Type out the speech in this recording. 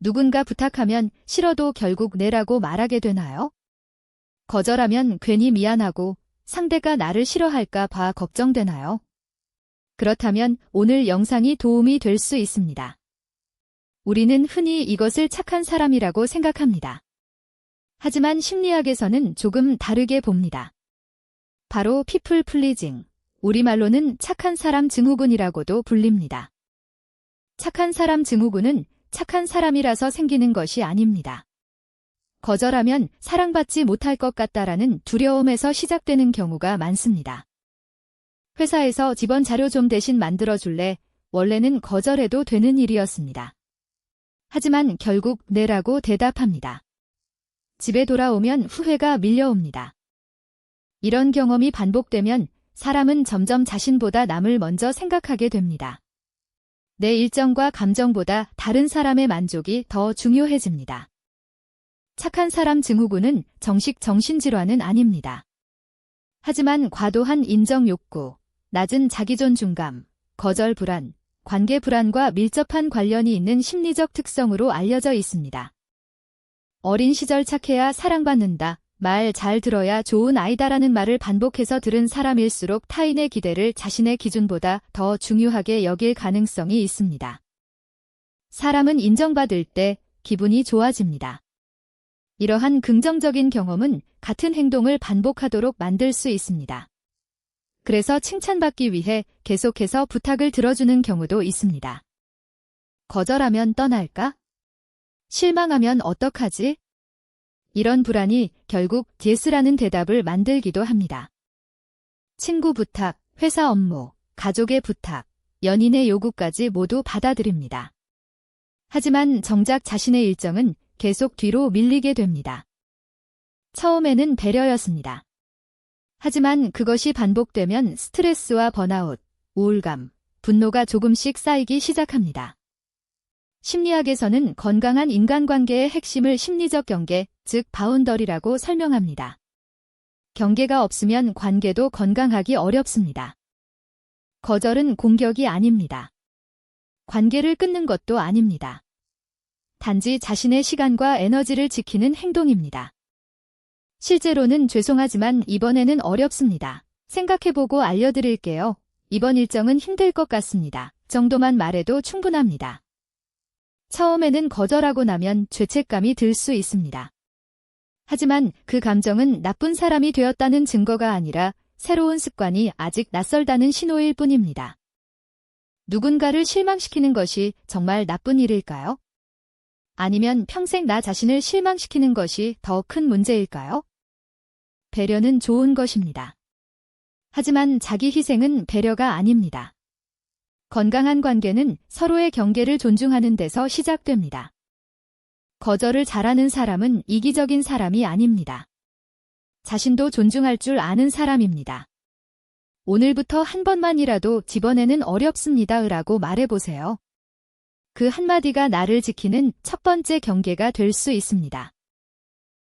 누군가 부탁하면 싫어도 결국 내라고 말하게 되나요? 거절하면 괜히 미안하고 상대가 나를 싫어할까 봐 걱정되나요? 그렇다면 오늘 영상이 도움이 될 수 있습니다. 우리는 흔히 이것을 착한 사람이라고 생각합니다. 하지만 심리학에서는 조금 다르게 봅니다. 바로 people pleasing, 우리말로는 착한 사람 증후군이라고도 불립니다. 착한 사람 증후군은 착한 사람이라서 생기는 것이 아닙니다. 거절하면 사랑받지 못할 것 같다라는 두려움에서 시작되는 경우가 많습니다. 회사에서 지번 자료 좀 대신 만들어줄래? 원래는 거절해도 되는 일이었습니다. 하지만 결국 내라고 대답합니다. 집에 돌아오면 후회가 밀려옵니다. 이런 경험이 반복되면 사람은 점점 자신보다 남을 먼저 생각하게 됩니다. 내 일정과 감정보다 다른 사람의 만족이 더 중요해집니다. 착한 사람 증후군은 정식 정신질환은 아닙니다. 하지만 과도한 인정 욕구, 낮은 자기존중감, 거절 불안, 관계 불안과 밀접한 관련이 있는 심리적 특성으로 알려져 있습니다. 어린 시절 착해야 사랑받는다, 말 잘 들어야 좋은 아이다라는 말을 반복해서 들은 사람일수록 타인의 기대를 자신의 기준보다 더 중요하게 여길 가능성이 있습니다. 사람은 인정받을 때 기분이 좋아집니다. 이러한 긍정적인 경험은 같은 행동을 반복하도록 만들 수 있습니다. 그래서 칭찬받기 위해 계속해서 부탁을 들어주는 경우도 있습니다. 거절하면 떠날까? 실망하면 어떡하지? 이런 불안이 결국 예스라는 대답을 만들기도 합니다. 친구 부탁, 회사 업무, 가족의 부탁, 연인의 요구까지 모두 받아들입니다. 하지만 정작 자신의 일정은 계속 뒤로 밀리게 됩니다. 처음에는 배려였습니다. 하지만 그것이 반복되면 스트레스와 번아웃, 우울감, 분노가 조금씩 쌓이기 시작합니다. 심리학에서는 건강한 인간관계의 핵심을 심리적 경계, 즉 바운더리라고 설명합니다. 경계가 없으면 관계도 건강하기 어렵습니다. 거절은 공격이 아닙니다. 관계를 끊는 것도 아닙니다. 단지 자신의 시간과 에너지를 지키는 행동입니다. 실제로는 죄송하지만 이번에는 어렵습니다. 생각해보고 알려드릴게요. 이번 일정은 힘들 것 같습니다. 정도만 말해도 충분합니다. 처음에는 거절하고 나면 죄책감이 들 수 있습니다. 하지만 그 감정은 나쁜 사람이 되었다는 증거가 아니라 새로운 습관이 아직 낯설다는 신호일 뿐입니다. 누군가를 실망시키는 것이 정말 나쁜 일일까요? 아니면 평생 나 자신을 실망시키는 것이 더 큰 문제일까요? 배려는 좋은 것입니다. 하지만 자기 희생은 배려가 아닙니다. 건강한 관계는 서로의 경계를 존중하는 데서 시작됩니다. 거절을 잘하는 사람은 이기적인 사람이 아닙니다. 자신도 존중할 줄 아는 사람입니다. 오늘부터 한 번만이라도 이번에는 어렵습니다. 라고 말해보세요. 그 한마디가 나를 지키는 첫 번째 경계가 될 수 있습니다.